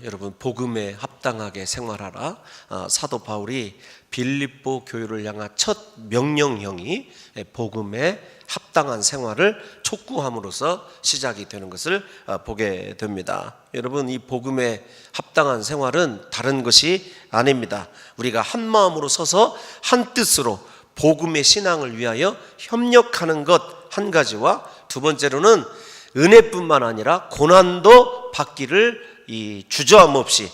여러분 복음에 합당하게 생활하라. 사도 바울이 빌립보 교회를 향한 첫 명령형이 복음에 합당한 생활을 촉구함으로써 시작이 되는 것을 보게 됩니다. 여러분, 이 복음에 합당한 생활은 다른 것이 아닙니다. 우리가 한 마음으로 서서 한 뜻으로 복음의 신앙을 위하여 협력하는 것 한 가지와, 두 번째로는 은혜뿐만 아니라 고난도 받기를 주저함 없이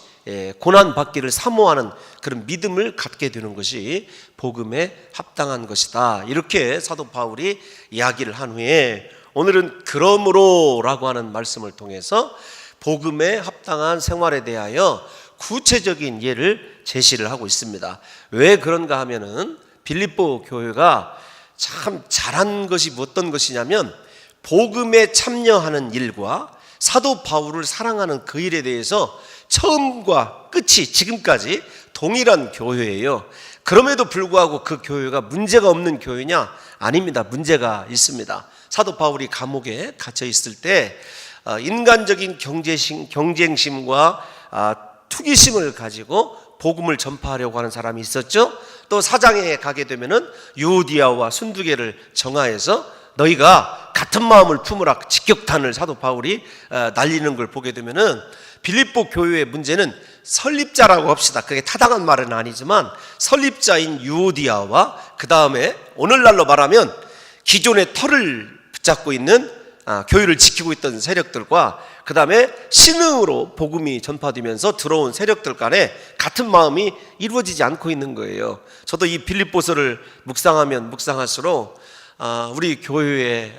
고난 받기를 사모하는 그런 믿음을 갖게 되는 것이 복음에 합당한 것이다. 이렇게 사도 바울이 이야기를 한 후에 오늘은 그러므로라고 하는 말씀을 통해서 복음에 합당한 생활에 대하여 구체적인 예를 제시를 하고 있습니다. 왜 그런가 하면은 빌립보 교회가 참 잘한 것이 어떤 것이냐면 복음에 참여하는 일과 사도 바울을 사랑하는 그 일에 대해서 처음과 끝이 지금까지 동일한 교회예요. 그럼에도 불구하고 그 교회가 문제가 없는 교회냐? 아닙니다. 문제가 있습니다. 사도 바울이 감옥에 갇혀 있을 때 인간적인 경쟁심과 투기심을 가지고 복음을 전파하려고 하는 사람이 있었죠. 또 사장에 가게 되면은 유오디아와 순두개를 정하여서 너희가 같은 마음을 품으라 직격탄을 사도 바울이 날리는 걸 보게 되면은 빌립보 교회의 문제는 설립자라고 합시다. 그게 타당한 말은 아니지만 설립자인 유오디아와 그 다음에 오늘날로 말하면 기존의 털을 붙잡고 있는 교회를 지키고 있던 세력들과 그 다음에 신흥으로 복음이 전파되면서 들어온 세력들 간에 같은 마음이 이루어지지 않고 있는 거예요. 저도 이 빌립보서를 묵상하면 묵상할수록 우리 교회의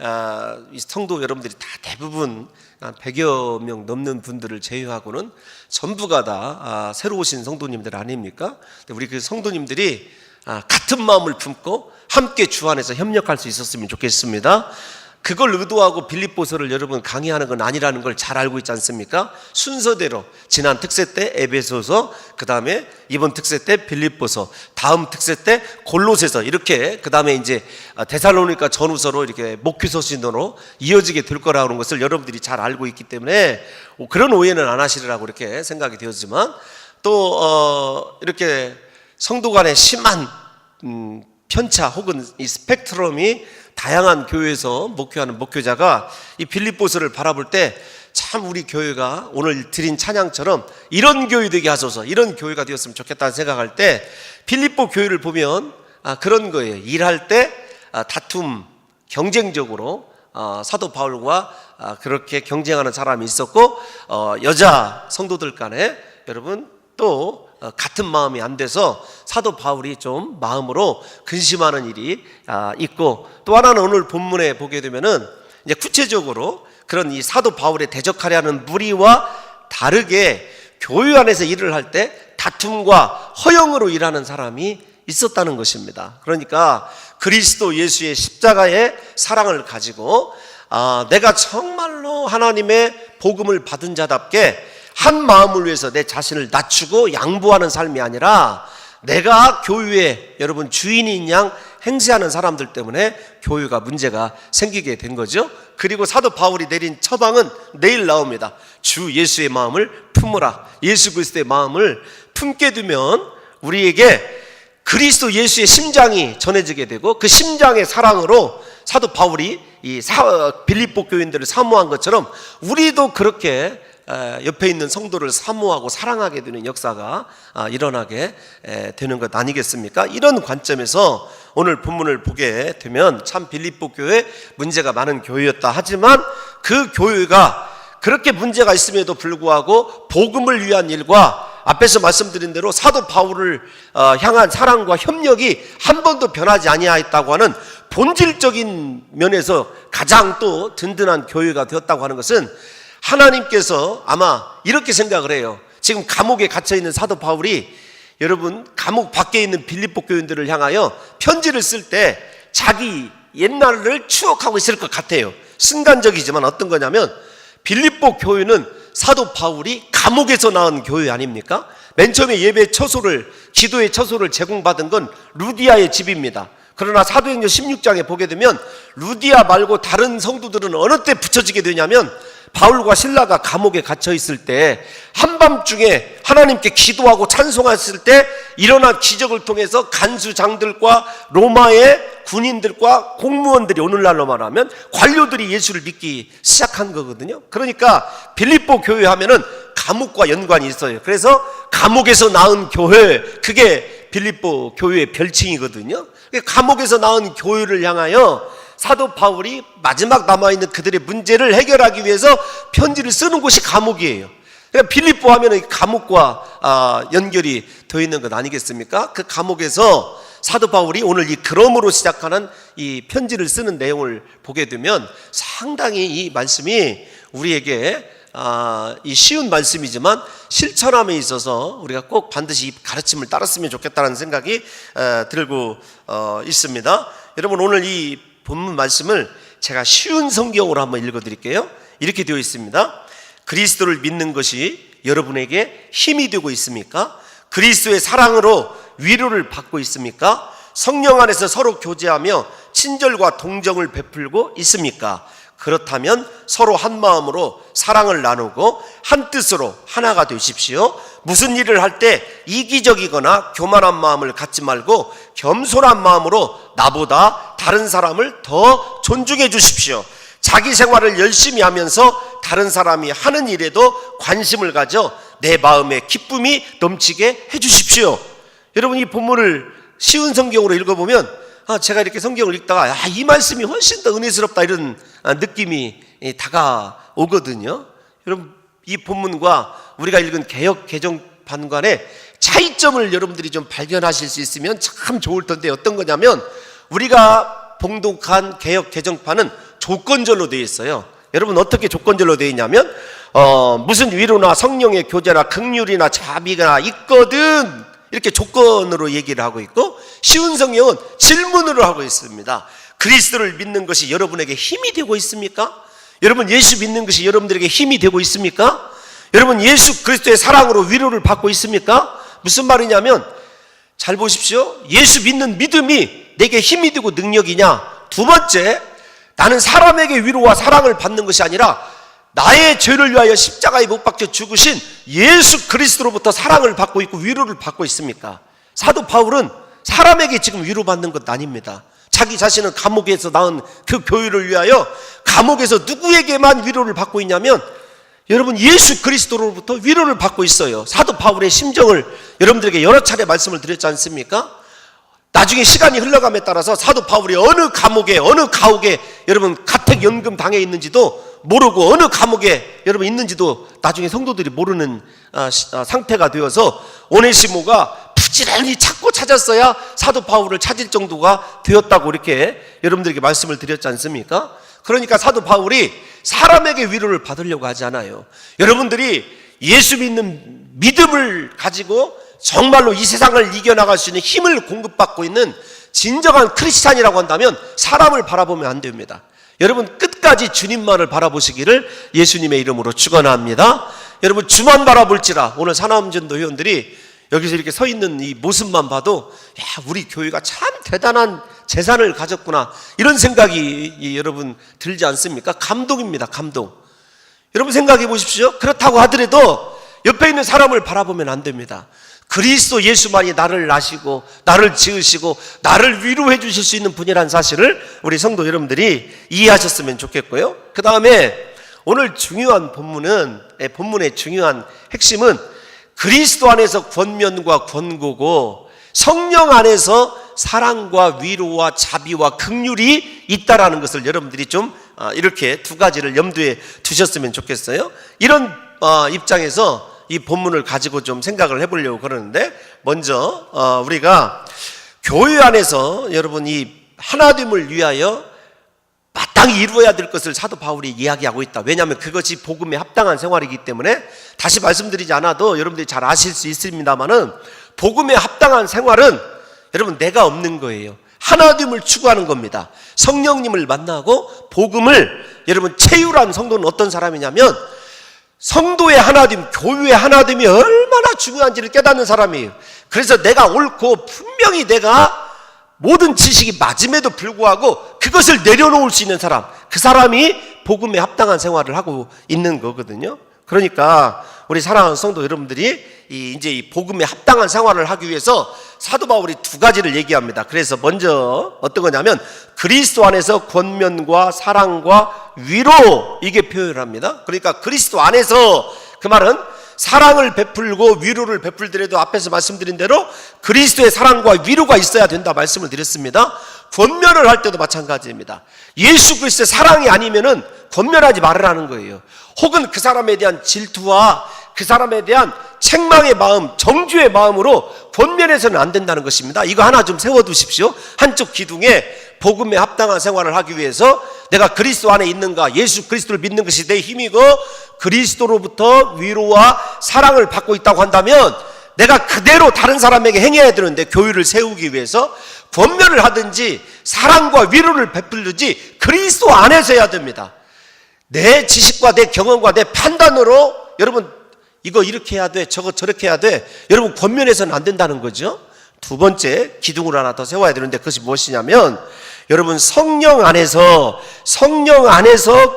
성도 여러분들이 다 대부분 100여 명 넘는 분들을 제외하고는 전부가 다 새로 오신 성도님들 아닙니까? 우리 그 성도님들이 같은 마음을 품고 함께 주 안에서 협력할 수 있었으면 좋겠습니다. 그걸 의도하고 빌립보서를 여러분 강의하는 건 아니라는 걸 잘 알고 있지 않습니까? 순서대로 지난 특세 때 에베소서, 그 다음에 이번 특세 때 빌립보서, 다음 특세 때 골로새서, 이렇게 그 다음에 이제 데살로니가 전후서로 이렇게 목회서신으로 이어지게 될 거라는 것을 여러분들이 잘 알고 있기 때문에 그런 오해는 안 하시리라고 이렇게 생각이 되었지만, 또 이렇게 성도 간의 심한 편차 혹은 이 스펙트럼이 다양한 교회에서 목회하는 목회자가 이 빌립보서를 바라볼 때 참 우리 교회가 오늘 드린 찬양처럼 이런 교회 되게 하소서, 이런 교회가 되었으면 좋겠다는 생각할 때 빌립보 교회를 보면 그런 거예요. 일할 때 다툼, 경쟁적으로 사도 바울과 그렇게 경쟁하는 사람이 있었고, 여자 성도들 간에 여러분 또 같은 마음이 안 돼서 사도 바울이 좀 마음으로 근심하는 일이 있고, 또 하나는 오늘 본문에 보게 되면은 이제 구체적으로 그런 이 사도 바울에 대적하려는 무리와 다르게 교회 안에서 일을 할 때 다툼과 허영으로 일하는 사람이 있었다는 것입니다. 그러니까 그리스도 예수의 십자가의 사랑을 가지고 내가 정말로 하나님의 복음을 받은 자답게 한 마음을 위해서 내 자신을 낮추고 양보하는 삶이 아니라 내가 교회에 여러분 주인인 양 행세하는 사람들 때문에 교회가 문제가 생기게 된 거죠. 그리고 사도 바울이 내린 처방은 내일 나옵니다. 주 예수의 마음을 품으라. 예수 그리스도의 마음을 품게 되면 우리에게 그리스도 예수의 심장이 전해지게 되고, 그 심장의 사랑으로 사도 바울이 이 빌립보 교인들을 사모한 것처럼 우리도 그렇게 옆에 있는 성도를 사모하고 사랑하게 되는 역사가 일어나게 되는 것 아니겠습니까? 이런 관점에서 오늘 본문을 보게 되면 참 빌립보 교회 문제가 많은 교회였다 하지만 그 교회가 그렇게 문제가 있음에도 불구하고 복음을 위한 일과 앞에서 말씀드린 대로 사도 바울을 향한 사랑과 협력이 한 번도 변하지 아니하였다고 하는 본질적인 면에서 가장 또 든든한 교회가 되었다고 하는 것은 하나님께서 아마 이렇게 생각을 해요. 지금 감옥에 갇혀있는 사도 바울이 여러분 감옥 밖에 있는 빌립보 교인들을 향하여 편지를 쓸 때 자기 옛날을 추억하고 있을 것 같아요. 순간적이지만 어떤 거냐면 빌립보 교회는 사도 바울이 감옥에서 나온 교회 아닙니까? 맨 처음에 예배 처소를, 기도의 처소를 제공받은 건 루디아의 집입니다. 그러나 사도행전 16장에 보게 되면 루디아 말고 다른 성도들은 어느 때 붙여지게 되냐면 바울과 실라가 감옥에 갇혀 있을 때 한밤중에 하나님께 기도하고 찬송했을 때 일어난 기적을 통해서 간수장들과 로마의 군인들과 공무원들이, 오늘날로 말하면 관료들이 예수를 믿기 시작한 거거든요. 그러니까 빌립보 교회 하면은 감옥과 연관이 있어요. 그래서 감옥에서 낳은 교회, 그게 빌립보 교회의 별칭이거든요. 감옥에서 낳은 교회를 향하여 사도 바울이 마지막 남아있는 그들의 문제를 해결하기 위해서 편지를 쓰는 곳이 감옥이에요. 그러니까 빌립보 하면 감옥과 연결이 되어 있는 것 아니겠습니까? 그 감옥에서 사도 바울이 오늘 이 그러므로 시작하는 이 편지를 쓰는 내용을 보게 되면 상당히 이 말씀이 우리에게 이 쉬운 말씀이지만 실천함에 있어서 우리가 꼭 반드시 이 가르침을 따랐으면 좋겠다는 생각이 들고 있습니다. 여러분, 오늘 이 본문 말씀을 제가 쉬운 성경으로 한번 읽어드릴게요. 이렇게 되어 있습니다. 그리스도를 믿는 것이 여러분에게 힘이 되고 있습니까? 그리스도의 사랑으로 위로를 받고 있습니까? 성령 안에서 서로 교제하며 친절과 동정을 베풀고 있습니까? 그렇다면 서로 한 마음으로 사랑을 나누고 한 뜻으로 하나가 되십시오. 무슨 일을 할 때 이기적이거나 교만한 마음을 갖지 말고 겸손한 마음으로 나보다 다른 사람을 더 존중해 주십시오. 자기 생활을 열심히 하면서 다른 사람이 하는 일에도 관심을 가져 내 마음에 기쁨이 넘치게 해 주십시오. 여러분, 이 본문을 쉬운 성경으로 읽어보면 제가 이렇게 성경을 읽다가 이 말씀이 훨씬 더 은혜스럽다, 이런 느낌이 다가오거든요. 여러분, 이 본문과 우리가 읽은 개역 개정판 간의 차이점을 여러분들이 좀 발견하실 수 있으면 참 좋을 텐데, 어떤 거냐면 우리가 봉독한 개역 개정판은 조건절로 되어 있어요. 여러분, 어떻게 조건절로 되어 있냐면 무슨 위로나 성령의 교제나 긍휼이나 자비가 있거든, 이렇게 조건으로 얘기를 하고 있고, 쉬운 성경은 질문으로 하고 있습니다. 그리스도를 믿는 것이 여러분에게 힘이 되고 있습니까? 여러분, 예수 믿는 것이 여러분들에게 힘이 되고 있습니까? 여러분, 예수 그리스도의 사랑으로 위로를 받고 있습니까? 무슨 말이냐면, 잘 보십시오. 예수 믿는 믿음이 내게 힘이 되고 능력이냐? 두 번째, 나는 사람에게 위로와 사랑을 받는 것이 아니라 나의 죄를 위하여 십자가에 못 박혀 죽으신 예수 그리스도로부터 사랑을 받고 있고 위로를 받고 있습니까? 사도 바울은 사람에게 지금 위로받는 것 아닙니다. 자기 자신은 감옥에서 낳은 그 교회를 위하여 감옥에서 누구에게만 위로를 받고 있냐면 여러분, 예수 그리스도로부터 위로를 받고 있어요. 사도 바울의 심정을 여러분들에게 여러 차례 말씀을 드렸지 않습니까? 나중에 시간이 흘러감에 따라서 사도 바울이 어느 감옥에, 어느 가옥에 여러분 가택연금 당해 있는지도 모르고, 어느 감옥에 여러분 있는지도 나중에 성도들이 모르는 상태가 되어서 오네시모가 부지런히 찾고 찾았어야 사도 바울을 찾을 정도가 되었다고 이렇게 여러분들에게 말씀을 드렸지 않습니까? 그러니까 사도 바울이 사람에게 위로를 받으려고 하지 않아요. 여러분들이 예수 믿는 믿음을 가지고 정말로 이 세상을 이겨나갈 수 있는 힘을 공급받고 있는 진정한 크리스찬이라고 한다면 사람을 바라보면 안 됩니다. 여러분, 끝까지 주님만을 바라보시기를 예수님의 이름으로 축원합니다. 여러분, 주만 바라볼지라. 오늘 산화음전도 회원들이 여기서 이렇게 서 있는 이 모습만 봐도 우리 교회가 참 대단한 재산을 가졌구나, 이런 생각이 여러분 들지 않습니까? 감동입니다. 감동. 여러분 생각해 보십시오. 그렇다고 하더라도 옆에 있는 사람을 바라보면 안 됩니다. 그리스도 예수만이 나를 낳으시고 나를 지으시고 나를 위로해 주실 수 있는 분이라는 사실을 우리 성도 여러분들이 이해하셨으면 좋겠고요. 그 다음에 오늘 중요한 본문의 중요한 핵심은 그리스도 안에서 권면과 권고고 성령 안에서 사랑과 위로와 자비와 긍휼이 있다라는 것을 여러분들이 좀 이렇게 두 가지를 염두에 두셨으면 좋겠어요. 이런 입장에서 이 본문을 가지고 좀 생각을 해보려고 그러는데, 먼저 우리가 교회 안에서 여러분 이 하나됨을 위하여 마땅히 이루어야 될 것을 사도 바울이 이야기하고 있다. 왜냐하면 그것이 복음에 합당한 생활이기 때문에 다시 말씀드리지 않아도 여러분들이 잘 아실 수 있습니다만은, 복음에 합당한 생활은 여러분 내가 없는 거예요. 하나됨을 추구하는 겁니다. 성령님을 만나고 복음을 여러분 체휼한 성도는 어떤 사람이냐면 성도의 하나됨, 교회의 하나됨이 얼마나 중요한지를 깨닫는 사람이에요. 그래서 내가 옳고 분명히 내가 모든 지식이 맞음에도 불구하고 그것을 내려놓을 수 있는 사람, 그 사람이 복음에 합당한 생활을 하고 있는 거거든요. 그러니까 우리 사랑하는 성도 여러분들이 이제 이 복음에 합당한 생활을 하기 위해서 사도 바울이 두 가지를 얘기합니다. 그래서 먼저 어떤 거냐면 그리스도 안에서 권면과 사랑과 위로, 이게 표현을 합니다. 그러니까 그리스도 안에서, 그 말은 사랑을 베풀고 위로를 베풀더라도 앞에서 말씀드린 대로 그리스도의 사랑과 위로가 있어야 된다 말씀을 드렸습니다. 권면을 할 때도 마찬가지입니다. 예수 그리스도의 사랑이 아니면은 권면하지 말으라는 거예요. 혹은 그 사람에 대한 질투와 그 사람에 대한 책망의 마음, 정죄의 마음으로 권면해서는 안 된다는 것입니다. 이거 하나 좀 세워두십시오. 한쪽 기둥에 복음에 합당한 생활을 하기 위해서 내가 그리스도 안에 있는가, 예수 그리스도를 믿는 것이 내 힘이고 그리스도로부터 위로와 사랑을 받고 있다고 한다면 내가 그대로 다른 사람에게 행해야 되는데, 교회를 세우기 위해서 권면을 하든지 사랑과 위로를 베풀든지 그리스도 안에서 해야 됩니다. 내 지식과 내 경험과 내 판단으로 여러분 이거 이렇게 해야 돼, 저거 저렇게 해야 돼, 여러분 권면해서는 안 된다는 거죠. 두 번째 기둥을 하나 더 세워야 되는데 그것이 무엇이냐면 여러분 성령 안에서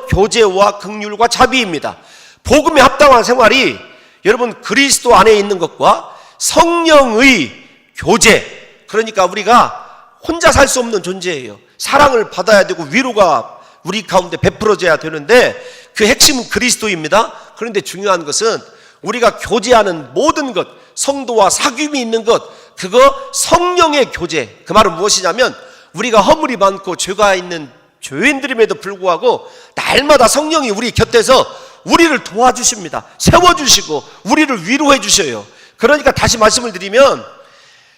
교제와 긍휼과 자비입니다. 복음에 합당한 생활이 여러분 그리스도 안에 있는 것과 성령의 교제, 그러니까 우리가 혼자 살 수 없는 존재예요. 사랑을 받아야 되고 위로가 우리 가운데 베풀어져야 되는데 그 핵심은 그리스도입니다. 그런데 중요한 것은 우리가 교제하는 모든 것, 성도와 사귐이 있는 것, 그거 성령의 교제. 그 말은 무엇이냐면 우리가 허물이 많고 죄가 있는 죄인들임에도 불구하고 날마다 성령이 우리 곁에서 우리를 도와주십니다. 세워주시고 우리를 위로해 주셔요. 그러니까 다시 말씀을 드리면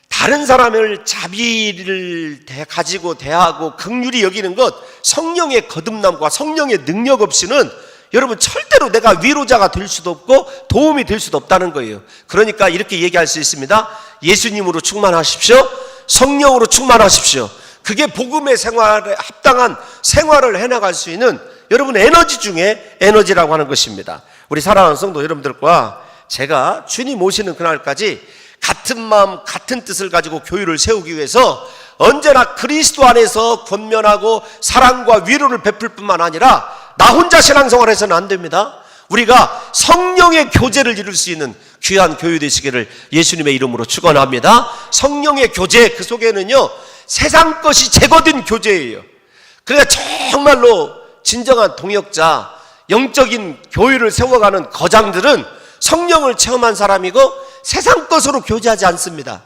다른 사람을 자비를 가지고 대하고 긍휼히 여기는 것, 성령의 거듭남과 성령의 능력 없이는 여러분 절대로 내가 위로자가 될 수도 없고 도움이 될 수도 없다는 거예요. 그러니까 이렇게 얘기할 수 있습니다. 예수님으로 충만하십시오. 성령으로 충만하십시오. 그게 복음의 생활에 합당한 생활을 해나갈 수 있는 여러분 에너지 중에 에너지라고 하는 것입니다. 우리 사랑하는 성도 여러분들과 제가 주님 오시는 그날까지 같은 마음 같은 뜻을 가지고 교회를 세우기 위해서 언제나 그리스도 안에서 권면하고 사랑과 위로를 베풀 뿐만 아니라 나 혼자 신앙생활 해서는 안 됩니다. 우리가 성령의 교제를 이룰 수 있는 귀한 교회 되시기를 예수님의 이름으로 축원합니다. 성령의 교제, 그 속에는요 세상 것이 제거된 교제예요. 그러니까 정말로 진정한 동역자, 영적인 교회를 세워가는 거장들은 성령을 체험한 사람이고 세상 것으로 교제하지 않습니다.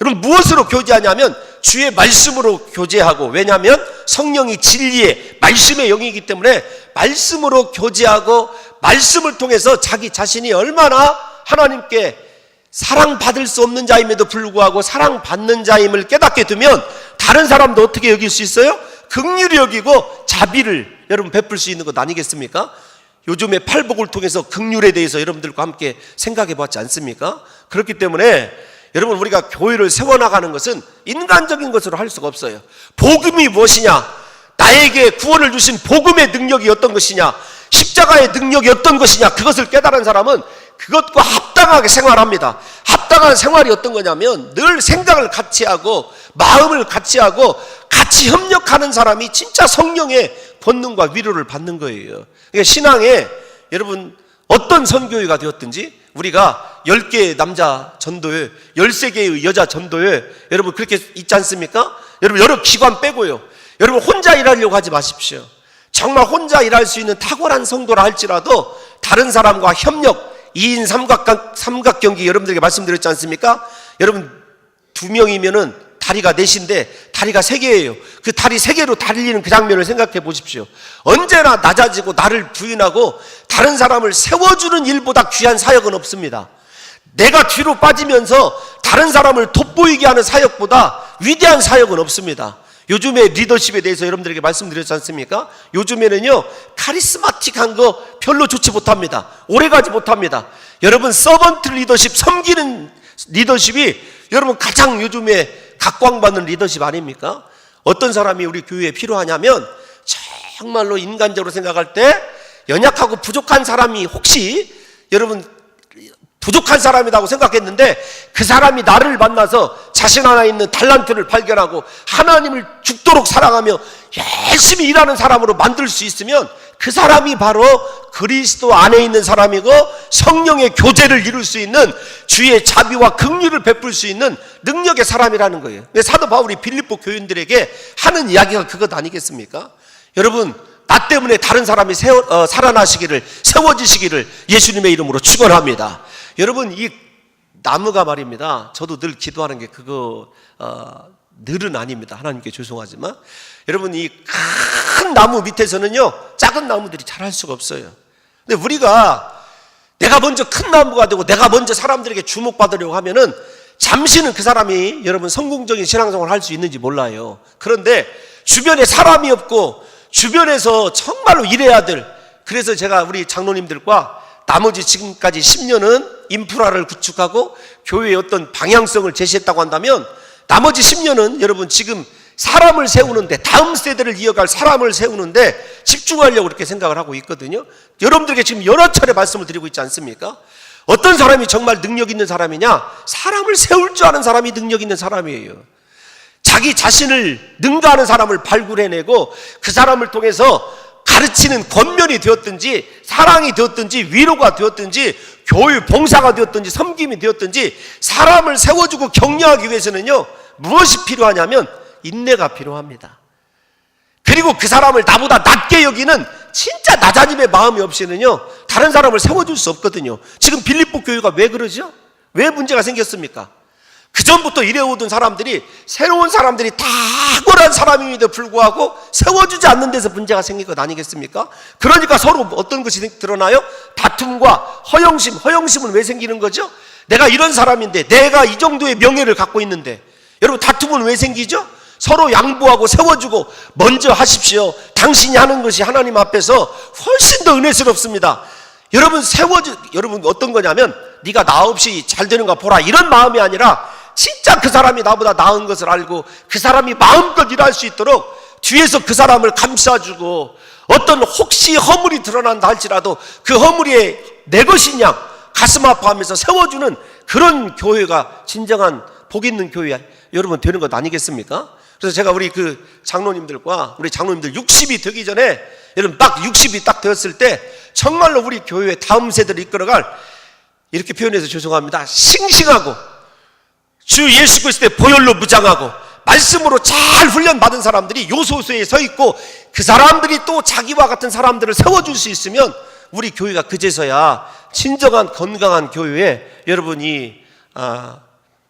여러분 무엇으로 교제하냐면 주의 말씀으로 교제하고, 왜냐하면 성령이 진리의 말씀의 영이기 때문에 말씀으로 교제하고 말씀을 통해서 자기 자신이 얼마나 하나님께 사랑받을 수 없는 자임에도 불구하고 사랑받는 자임을 깨닫게 되면 다른 사람도 어떻게 여길 수 있어요? 긍휼히 여기고 자비를 여러분 베풀 수 있는 것 아니겠습니까? 요즘에 팔복을 통해서 긍휼에 대해서 여러분들과 함께 생각해 봤지 않습니까? 그렇기 때문에 여러분 우리가 교회를 세워나가는 것은 인간적인 것으로 할 수가 없어요. 복음이 무엇이냐, 나에게 구원을 주신 복음의 능력이 어떤 것이냐, 십자가의 능력이 어떤 것이냐, 그것을 깨달은 사람은 그것과 합당하게 생활합니다. 합당한 생활이 어떤 거냐면 늘 생각을 같이 하고 마음을 같이 하고 같이 협력하는 사람이 진짜 성령의 권능과 위로를 받는 거예요. 그러니까 신앙에 여러분 어떤 선교회가 되었든지 우리가 10개의 남자 전도회, 13개의 여자 전도회, 여러분 그렇게 있지 않습니까? 여러분 여러 기관 빼고요. 여러분 혼자 일하려고 하지 마십시오. 정말 혼자 일할 수 있는 탁월한 성도라 할지라도 다른 사람과 협력, 2인 삼각경기 여러분들에게 말씀드렸지 않습니까? 여러분 2명이면은 다리가 4인데 다리가 3개예요. 그 다리 3개로 달리는 그 장면을 생각해 보십시오. 언제나 낮아지고 나를 부인하고 다른 사람을 세워주는 일보다 귀한 사역은 없습니다. 내가 뒤로 빠지면서 다른 사람을 돋보이게 하는 사역보다 위대한 사역은 없습니다. 요즘에 리더십에 대해서 여러분들에게 말씀드렸지 않습니까? 요즘에는요 카리스마틱한 거 별로 좋지 못합니다. 오래가지 못합니다. 여러분 서번트 리더십, 섬기는 리더십이 여러분 가장 요즘에 각광받는 리더십 아닙니까? 어떤 사람이 우리 교회에 필요하냐면 정말로 인간적으로 생각할 때 연약하고 부족한 사람이 혹시 여러분 부족한 사람이라고 생각했는데 그 사람이 나를 만나서 자신 안에 있는 달란트를 발견하고 하나님을 죽도록 사랑하며 열심히 일하는 사람으로 만들 수 있으면 그 사람이 바로 그리스도 안에 있는 사람이고 성령의 교제를 이룰 수 있는 주의 자비와 긍휼을 베풀 수 있는 능력의 사람이라는 거예요. 사도 바울이 빌립보 교인들에게 하는 이야기가 그것 아니겠습니까? 여러분, 나 때문에 다른 사람이 살아나시기를, 세워지시기를 예수님의 이름으로 축원합니다. 여러분, 이 나무가 말입니다. 저도 늘 기도하는 게 그거 늘은 아닙니다. 하나님께 죄송하지만 여러분, 이 큰 나무 밑에서는요 작은 나무들이 자랄 수가 없어요. 근데 우리가 내가 먼저 큰 나무가 되고 내가 먼저 사람들에게 주목받으려고 하면은 잠시는 그 사람이 여러분 성공적인 신앙생활을 할 수 있는지 몰라요. 그런데 주변에 사람이 없고 주변에서 정말로 일해야 될, 그래서 제가 우리 장로님들과 나머지 지금까지 10년은 인프라를 구축하고 교회의 어떤 방향성을 제시했다고 한다면 나머지 10년은 여러분 지금 사람을 세우는데, 다음 세대를 이어갈 사람을 세우는데 집중하려고 그렇게 생각을 하고 있거든요. 여러분들에게 지금 여러 차례 말씀을 드리고 있지 않습니까? 어떤 사람이 정말 능력 있는 사람이냐? 사람을 세울 줄 아는 사람이 능력 있는 사람이에요. 자기 자신을 능가하는 사람을 발굴해내고 그 사람을 통해서 가르치는 권면이 되었든지 사랑이 되었든지 위로가 되었든지 교육 봉사가 되었든지 섬김이 되었든지 사람을 세워주고 격려하기 위해서는요 무엇이 필요하냐면 인내가 필요합니다. 그리고 그 사람을 나보다 낮게 여기는 진짜 나자님의 마음이 없이는요 다른 사람을 세워줄 수 없거든요. 지금 빌립보 교회가 왜 그러죠? 왜 문제가 생겼습니까? 그전부터 일해오던 사람들이, 새로운 사람들이 탁월한 사람임에도 불구하고 세워주지 않는 데서 문제가 생긴 것 아니겠습니까? 그러니까 서로 어떤 것이 드러나요? 다툼과 허영심. 허영심은 왜 생기는 거죠? 내가 이런 사람인데, 내가 이 정도의 명예를 갖고 있는데, 여러분 다툼은 왜 생기죠? 서로 양보하고 세워주고 먼저 하십시오. 당신이 하는 것이 하나님 앞에서 훨씬 더 은혜스럽습니다. 여러분 어떤 거냐면 네가 나 없이 잘 되는가 보라, 이런 마음이 아니라 진짜 그 사람이 나보다 나은 것을 알고 그 사람이 마음껏 일할 수 있도록 뒤에서 그 사람을 감싸주고, 어떤 혹시 허물이 드러난다 할지라도 그 허물이 내 것이냐 가슴 아파하면서 세워주는 그런 교회가 진정한 복 있는 교회 여러분 되는 것 아니겠습니까? 그래서 제가 우리 그 장로님들과 우리 장로님들 60이 되기 전에, 여러분 딱 60이 딱 되었을 때 정말로 우리 교회의 다음 세대를 이끌어갈, 이렇게 표현해서 죄송합니다, 싱싱하고 주 예수 그리스도의 보혈로 무장하고 말씀으로 잘 훈련받은 사람들이 요소수에 서 있고 그 사람들이 또 자기와 같은 사람들을 세워줄 수 있으면 우리 교회가 그제서야 진정한 건강한 교회에 여러분이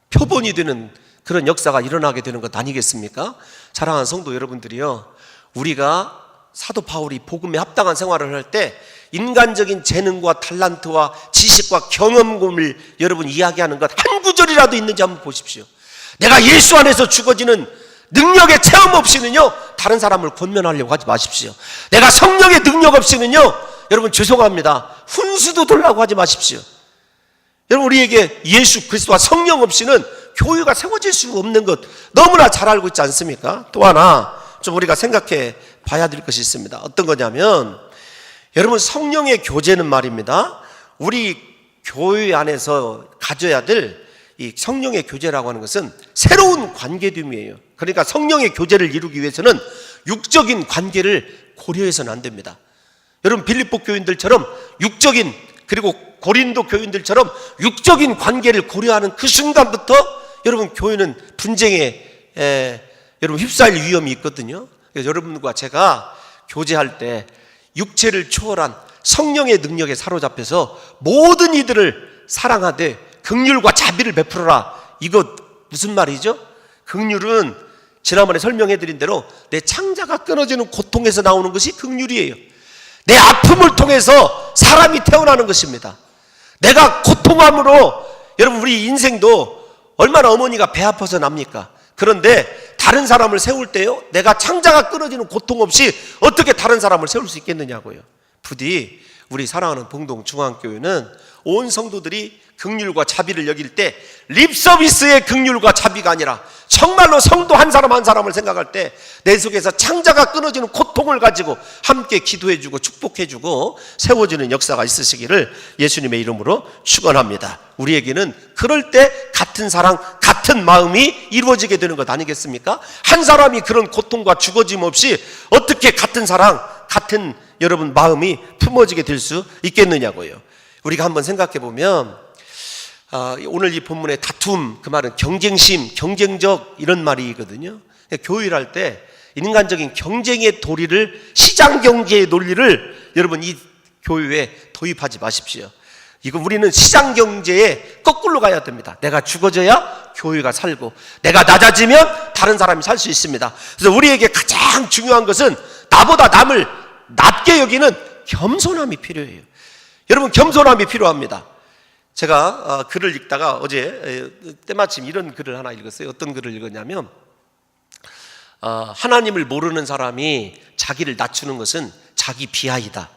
표본이 되는 그런 역사가 일어나게 되는 것 아니겠습니까? 사랑하는 성도 여러분들이요, 우리가 사도 바울이 복음에 합당한 생활을 할 때 인간적인 재능과 달란트와 지식과 경험을 여러분 이야기하는 것 한 구절이라도 있는지 한번 보십시오. 내가 예수 안에서 죽어지는 능력의 체험 없이는요 다른 사람을 권면하려고 하지 마십시오. 내가 성령의 능력 없이는요 여러분 죄송합니다, 훈수도 돌라고 하지 마십시오. 여러분 우리에게 예수 그리스도와 성령 없이는 교회가 세워질 수 없는 것 너무나 잘 알고 있지 않습니까? 또 하나 좀 우리가 생각해 봐야 될 것이 있습니다. 어떤 거냐면, 여러분 성령의 교제는 말입니다, 우리 교회 안에서 가져야 될 이 성령의 교제라고 하는 것은 새로운 관계됨이에요. 그러니까 성령의 교제를 이루기 위해서는 육적인 관계를 고려해서는 안 됩니다. 여러분 빌립보 교인들처럼 육적인, 그리고 고린도 교인들처럼 육적인 관계를 고려하는 그 순간부터 여러분 교회는 분쟁에 여러분 휩싸일 위험이 있거든요. 그래서 여러분과 제가 교제할 때 육체를 초월한 성령의 능력에 사로잡혀서 모든 이들을 사랑하되 긍휼과 자비를 베풀어라. 이거 무슨 말이죠? 긍휼은 지난번에 설명해드린 대로 내 창자가 끊어지는 고통에서 나오는 것이 긍휼이에요. 내 아픔을 통해서 사람이 태어나는 것입니다. 내가 고통함으로, 여러분 우리 인생도 얼마나 어머니가 배 아파서 납니까? 그런데 다른 사람을 세울 때요, 내가 창자가 끊어지는 고통 없이 어떻게 다른 사람을 세울 수 있겠느냐고요. 부디 우리 사랑하는 봉동 중앙교회는 온 성도들이 긍휼과 자비를 여길 때 립서비스의 긍휼과 자비가 아니라 정말로 성도 한 사람 한 사람을 생각할 때 내 속에서 창자가 끊어지는 고통을 가지고 함께 기도해주고 축복해주고 세워지는 역사가 있으시기를 예수님의 이름으로 축원합니다. 우리에게는 그럴 때 같은 사랑, 같은 마음이 이루어지게 되는 것 아니겠습니까? 한 사람이 그런 고통과 죽어짐 없이 어떻게 같은 사랑, 같은 여러분 마음이 품어지게 될 수 있겠느냐고요. 우리가 한번 생각해 보면 오늘 이 본문의 다툼, 그 말은 경쟁심, 경쟁적 이런 말이거든요. 교회를 할 때 인간적인 경쟁의 도리를, 시장 경제의 논리를 여러분 이 교회에 도입하지 마십시오. 이거 우리는 시장 경제에 거꾸로 가야 됩니다. 내가 죽어져야 교회가 살고, 내가 낮아지면 다른 사람이 살 수 있습니다. 그래서 우리에게 가장 중요한 것은 나보다 남을 낮게 여기는 겸손함이 필요해요. 여러분, 겸손함이 필요합니다. 제가 글을 읽다가 어제 때마침 이런 글을 하나 읽었어요. 어떤 글을 읽었냐면 하나님을 모르는 사람이 자기를 낮추는 것은 자기 비하이다.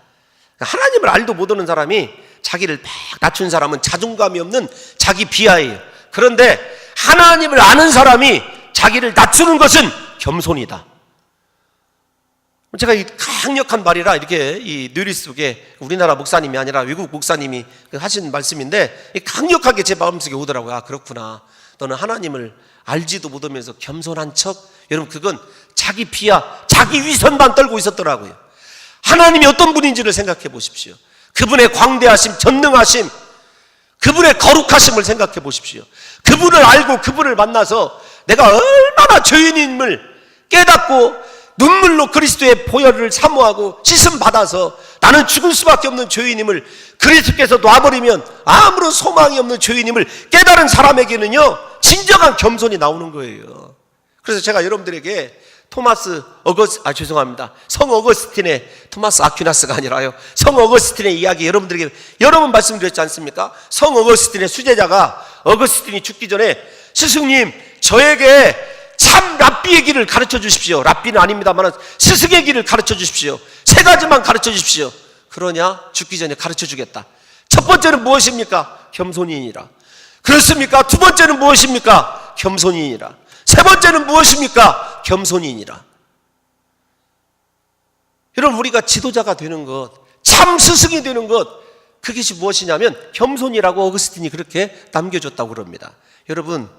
하나님을 알도 못하는 사람이 자기를 막 낮춘 사람은 자존감이 없는 자기 비하예요. 그런데 하나님을 아는 사람이 자기를 낮추는 것은 겸손이다. 제가 이 강력한 말이라 이렇게 이 뇌리 속에 우리나라 목사님이 아니라 외국 목사님이 하신 말씀인데 강력하게 제 마음속에 오더라고요. 아, 그렇구나. 너는 하나님을 알지도 못하면서 겸손한 척. 여러분, 그건 자기 비하, 자기 위선만 떨고 있었더라고요. 하나님이 어떤 분인지를 생각해 보십시오. 그분의 광대하심, 전능하심, 그분의 거룩하심을 생각해 보십시오. 그분을 알고 그분을 만나서 내가 얼마나 죄인임을 깨닫고 눈물로 그리스도의 보혈을 사모하고 씻음 받아서 나는 죽을 수밖에 없는 죄인임을, 그리스도께서 놔버리면 아무런 소망이 없는 죄인임을 깨달은 사람에게는요 진정한 겸손이 나오는 거예요. 그래서 제가 여러분들에게 성 어거스틴의, 토마스 아퀴나스가 아니라요, 성 어거스틴의 이야기 여러분들에게 여러 번 말씀드렸지 않습니까? 성 어거스틴의 수제자가 어거스틴이 죽기 전에 스승님, 저에게 참 랍비의 길을 가르쳐 주십시오. 랍비는 아닙니다만 스승의 길을 가르쳐 주십시오. 세 가지만 가르쳐 주십시오. 그러냐? 죽기 전에 가르쳐 주겠다. 첫 번째는 무엇입니까? 겸손이니라. 그렇습니까? 두 번째는 무엇입니까? 겸손이니라. 세 번째는 무엇입니까? 겸손이니라. 여러분, 우리가 지도자가 되는 것, 참 스승이 되는 것, 그것이 무엇이냐면 겸손이라고 어거스틴이 그렇게 남겨줬다고 그럽니다. 여러분,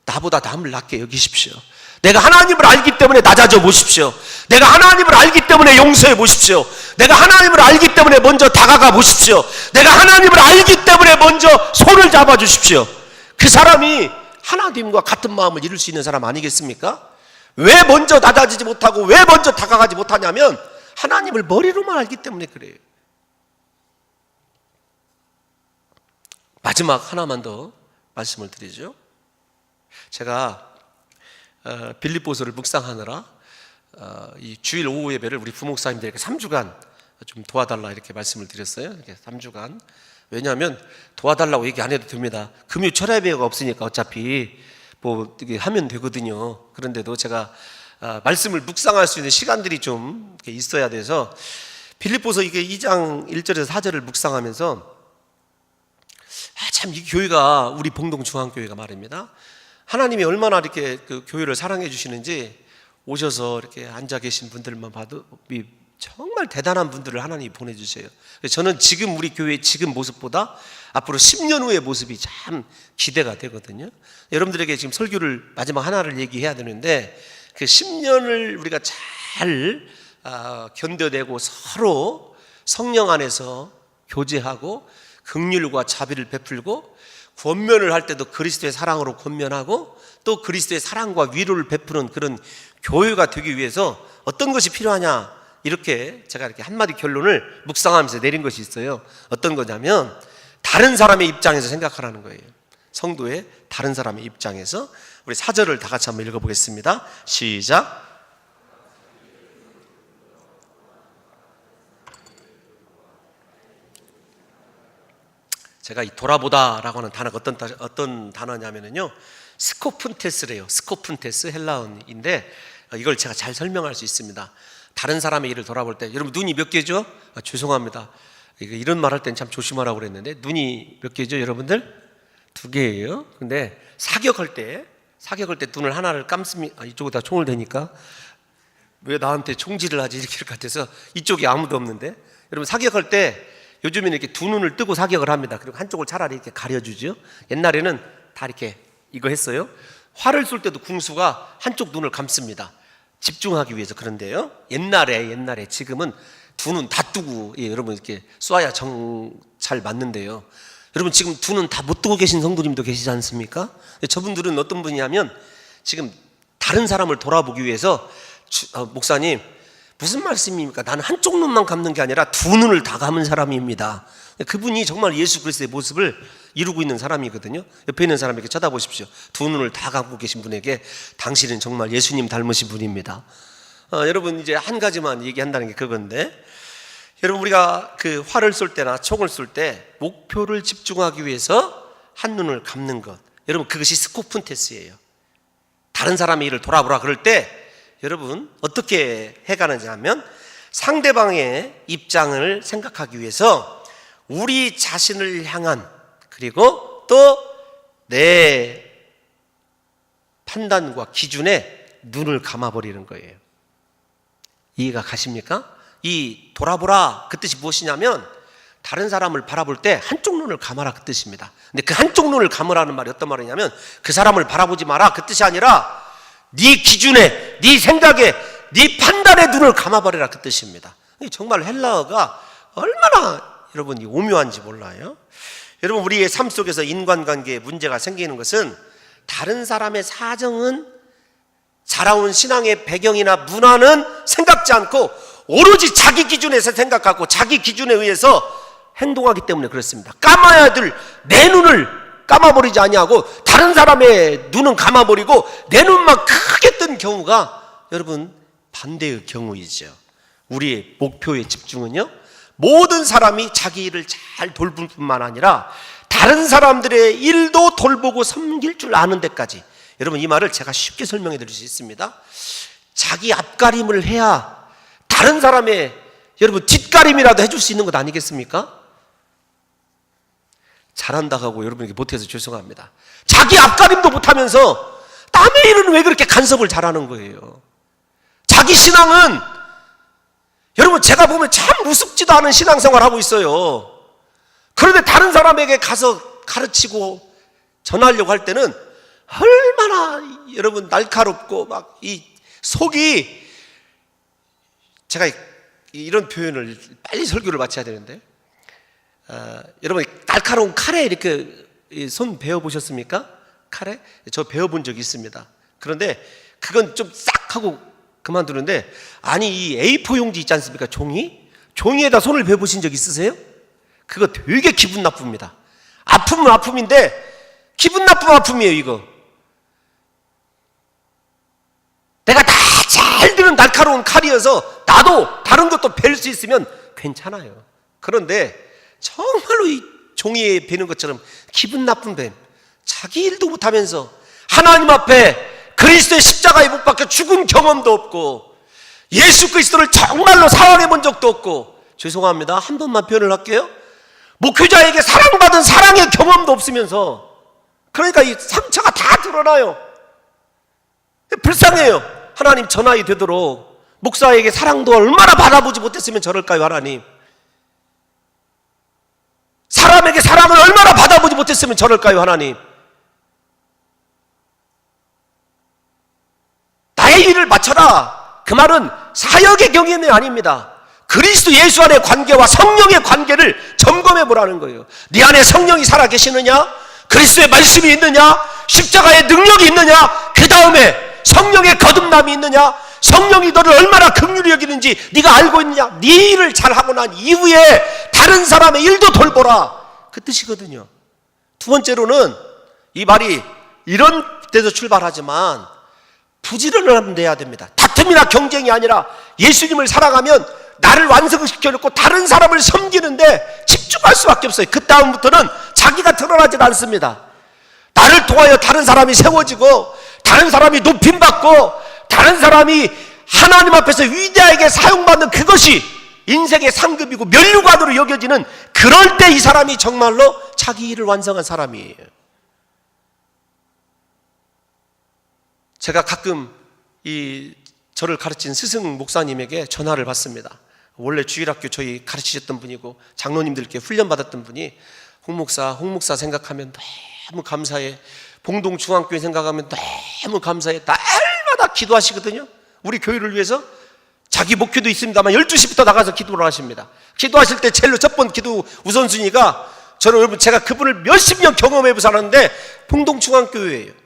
나보다 남을 낮게 여기십시오. 내가 하나님을 알기 때문에 낮아져 보십시오. 내가 하나님을 알기 때문에 용서해 보십시오. 내가 하나님을 알기 때문에 먼저 다가가 보십시오. 내가 하나님을 알기 때문에 먼저 손을 잡아 주십시오. 그 사람이 하나님과 같은 마음을 이룰 수 있는 사람 아니겠습니까? 왜 먼저 낮아지지 못하고 왜 먼저 다가가지 못하냐면 하나님을 머리로만 알기 때문에 그래요. 마지막 하나만 더 말씀을 드리죠. 제가 빌립보서를 묵상하느라 이 주일 오후 예배를 우리 부목사님들에게 3주간 좀 도와달라 이렇게 말씀을 드렸어요. 이렇게 3주간. 왜냐하면 도와달라고 얘기 안 해도 됩니다. 금요 철야 예배가 없으니까 어차피 뭐 이게 하면 되거든요. 그런데도 제가 말씀을 묵상할 수 있는 시간들이 좀 있어야 돼서 빌립보서 이게 2장 1절에서 4절을 묵상하면서 참 이 교회가, 우리 봉동중앙교회가 말입니다, 하나님이 얼마나 이렇게 그 교회를 사랑해 주시는지 오셔서 이렇게 앉아 계신 분들만 봐도 정말 대단한 분들을 하나님이 보내주세요. 저는 지금 우리 교회의 지금 모습보다 앞으로 10년 후의 모습이 참 기대가 되거든요. 여러분들에게 지금 설교를 마지막 하나를 얘기해야 되는데 그 10년을 우리가 잘 견뎌내고 서로 성령 안에서 교제하고 긍휼과 자비를 베풀고 권면을 할 때도 그리스도의 사랑으로 권면하고 또 그리스도의 사랑과 위로를 베푸는 그런 교회가 되기 위해서 어떤 것이 필요하냐, 이렇게 제가 이렇게 한마디 결론을 묵상하면서 내린 것이 있어요. 어떤 거냐면 다른 사람의 입장에서 생각하라는 거예요. 성도의 다른 사람의 입장에서. 우리 4절을 다 같이 한번 읽어보겠습니다. 시작. 제가 이 돌아보다라고 하는 단어가 어떤 단어냐면요, 스코푼테스래요. 스코푼테스, 헬라어인데 이걸 제가 잘 설명할 수 있습니다. 다른 사람의 일을 돌아볼 때, 여러분 눈이 몇 개죠? 죄송합니다. 이런 말 할 땐 참 조심하라고 그랬는데 눈이 몇 개죠, 여러분들? 2개예요. 근데 사격할 때 사격할 때 눈을 하나를 감습니다. 이쪽에다 총을 대니까 왜 나한테 총질을 하지 이렇게 할 것 같아서 이쪽에 아무도 없는데, 여러분 사격할 때 요즘에는 이렇게 두 눈을 뜨고 사격을 합니다. 그리고 한쪽을 차라리 이렇게 가려주죠. 옛날에는 다 이렇게 이거 했어요. 활을 쏠 때도 궁수가 한쪽 눈을 감습니다. 집중하기 위해서. 그런데요, 옛날에 지금은 두 눈 다 뜨고, 여러분 이렇게 쏴야 잘 맞는데요. 여러분 지금 두 눈 다 못 뜨고 계신 성도님도 계시지 않습니까? 저분들은 어떤 분이냐면 지금 다른 사람을 돌아보기 위해서 목사님 무슨 말씀입니까? 나는 한쪽 눈만 감는 게 아니라 두 눈을 다 감은 사람입니다. 그분이 정말 예수 그리스도의 모습을 이루고 있는 사람이거든요. 옆에 있는 사람에게 쳐다보십시오. 두 눈을 다 감고 계신 분에게 당신은 정말 예수님 닮으신 분입니다. 여러분 이제 한 가지만 얘기한다는 게 그건데, 여러분 우리가 그 활을 쏠 때나 총을 쏠 때 목표를 집중하기 위해서 한 눈을 감는 것, 여러분 그것이 스코픈테스예요. 다른 사람의 일을 돌아보라 그럴 때 여러분 어떻게 해가는지 하면, 상대방의 입장을 생각하기 위해서 우리 자신을 향한, 그리고 또 내 판단과 기준에 눈을 감아버리는 거예요. 이해가 가십니까? 이 돌아보라 그 뜻이 무엇이냐면, 다른 사람을 바라볼 때 한쪽 눈을 감아라 그 뜻입니다. 근데 그 한쪽 눈을 감으라는 말이 어떤 말이냐면, 그 사람을 바라보지 마라 그 뜻이 아니라 네 기준에, 네 생각에, 네 판단에 눈을 감아버리라 그 뜻입니다. 정말 헬라어가 얼마나 여러분 오묘한지 몰라요. 여러분 우리의 삶 속에서 인간관계에 문제가 생기는 것은, 다른 사람의 사정은, 자라온 신앙의 배경이나 문화는 생각지 않고 오로지 자기 기준에서 생각하고 자기 기준에 의해서 행동하기 때문에 그렇습니다. 감아야 될 내 눈을 감아버리지 아니하고 다른 사람의 눈은 감아버리고 내 눈만 크게 뜬 경우가 여러분 반대의 경우이죠. 우리의 목표의 집중은요, 모든 사람이 자기 일을 잘 돌볼 뿐만 아니라 다른 사람들의 일도 돌보고 섬길 줄 아는 데까지. 여러분 이 말을 제가 쉽게 설명해 드릴 수 있습니다. 자기 앞가림을 해야 다른 사람의 여러분 뒷가림이라도 해줄 수 있는 것 아니겠습니까? 잘한다 하고 여러분에게 못해서 죄송합니다. 자기 앞가림도 못하면서 남의 일은 왜 그렇게 간섭을 잘하는 거예요? 자기 신앙은 여러분 제가 보면 참 우습지도 않은 신앙생활 하고 있어요. 그런데 다른 사람에게 가서 가르치고 전하려고 할 때는 얼마나 여러분 날카롭고 막 이 속이, 제가 이런 표현을 빨리 설교를 마쳐야 되는데, 여러분 날카로운 칼에 이렇게 손 베어보셨습니까? 칼에? 저 베어본 적이 있습니다. 그런데 그건 좀 싹 하고 그만두는데, 아니 이 A4 용지 있지 않습니까? 종이에다 손을 베어보신 적 있으세요? 그거 되게 기분 나쁩니다. 아픔은 아픔인데 기분 나쁜 아픔이에요. 이거 내가 다 잘 드는 날카로운 칼이어서 나도 다른 것도 벨 수 있으면 괜찮아요. 그런데 정말로 이 종이에 베는 것처럼 기분 나쁜 뱀, 자기 일도 못하면서 하나님 앞에 그리스도의 십자가에 못 박혀 죽은 경험도 없고 예수 그리스도를 정말로 사랑해 본 적도 없고, 죄송합니다 한 번만 표현을 할게요, 목회자에게 사랑받은 사랑의 경험도 없으면서, 그러니까 이 상처가 다 드러나요. 불쌍해요. 하나님 저 나이 되도록 목사에게 사랑도 얼마나 받아보지 못했으면 저럴까요? 하나님 사람에게 사랑을 얼마나 받아보지 못했으면 저럴까요? 하나님 나의 일을 바쳐라, 그 말은 사역의 경험이 아닙니다. 그리스도 예수 안의 관계와 성령의 관계를 점검해 보라는 거예요. 네 안에 성령이 살아계시느냐, 그리스도의 말씀이 있느냐, 십자가의 능력이 있느냐, 그 다음에 성령의 거듭남이 있느냐, 성령이 너를 얼마나 긍휼히 여기는지 네가 알고 있느냐, 네 일을 잘하고 난 이후에 다른 사람의 일도 돌보라, 그 뜻이거든요. 두 번째로는 이 말이 이런 데서 출발하지만 부지런한 데야 됩니다. 다툼이나 경쟁이 아니라 예수님을 사랑하면 나를 완성시켜놓고 다른 사람을 섬기는데 집중할 수밖에 없어요. 그 다음부터는 자기가 드러나지 않습니다. 나를 통하여 다른 사람이 세워지고 다른 사람이 높임받고 다른 사람이 하나님 앞에서 위대하게 사용받는 그것이 인생의 상급이고 면류관으로 여겨지는, 그럴 때 이 사람이 정말로 자기 일을 완성한 사람이에요. 제가 가끔 저를 가르친 스승 목사님에게 전화를 받습니다. 원래 주일학교 저희 가르치셨던 분이고 장로님들께 훈련받았던 분이 홍 목사 생각하면 너무 감사해. 봉동중앙교회 생각하면 너무 감사해. 날마다 기도하시거든요. 우리 교회를 위해서 자기 목표도 있습니다만 12시부터 나가서 기도를 하십니다. 기도하실 때 제일 첫 번 기도 우선순위가, 저는 여러분 제가 그분을 몇십 년 경험해 살았는데 봉동중앙교회예요.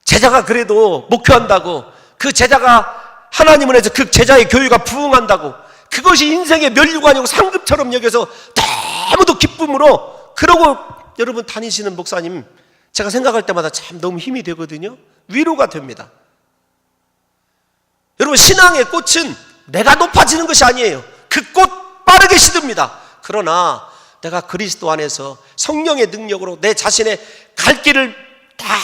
제자가 그래도 목표한다고, 그 제자가 하나님을 해서 그 제자의 교회가 부흥한다고, 그것이 인생의 면류관이고 상급처럼 여겨서 너무도 기쁨으로 그러고 여러분 다니시는 목사님, 제가 생각할 때마다 참 너무 힘이 되거든요. 위로가 됩니다. 여러분, 신앙의 꽃은 내가 높아지는 것이 아니에요. 그 꽃 빠르게 시듭니다. 그러나 내가 그리스도 안에서 성령의 능력으로 내 자신의 갈 길을 다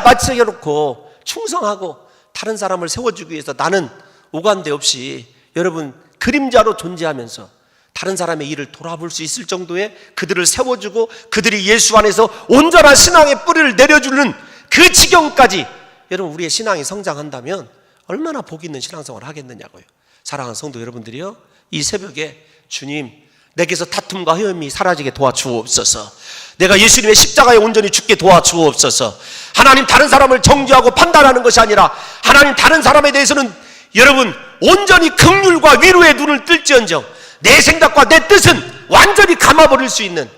맞춰놓고 충성하고 다른 사람을 세워주기 위해서 나는 오간데 없이 여러분 그림자로 존재하면서 다른 사람의 일을 돌아볼 수 있을 정도의 그들을 세워주고 그들이 예수 안에서 온전한 신앙의 뿌리를 내려주는 그 지경까지 여러분 우리의 신앙이 성장한다면 얼마나 복 있는 신앙생활을 하겠느냐고요. 사랑하는 성도 여러분들이요, 이 새벽에 주님, 내게서 다툼과 헤엄이 사라지게 도와주옵소서. 내가 예수님의 십자가에 온전히 죽게 도와주옵소서. 하나님, 다른 사람을 정죄하고 판단하는 것이 아니라 하나님, 다른 사람에 대해서는 여러분 온전히 긍휼과 위로의 눈을 뜰지언정 내 생각과 내 뜻은 완전히 감아버릴 수 있는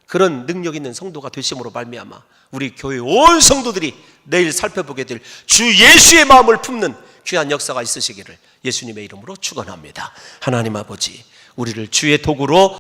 그런 능력 있는 성도가 되심으로 말미암아 우리 교회 온 성도들이 내일 살펴보게 될 주 예수의 마음을 품는 귀한 역사가 있으시기를 예수님의 이름으로 축원합니다. 하나님 아버지, 우리를 주의 도구로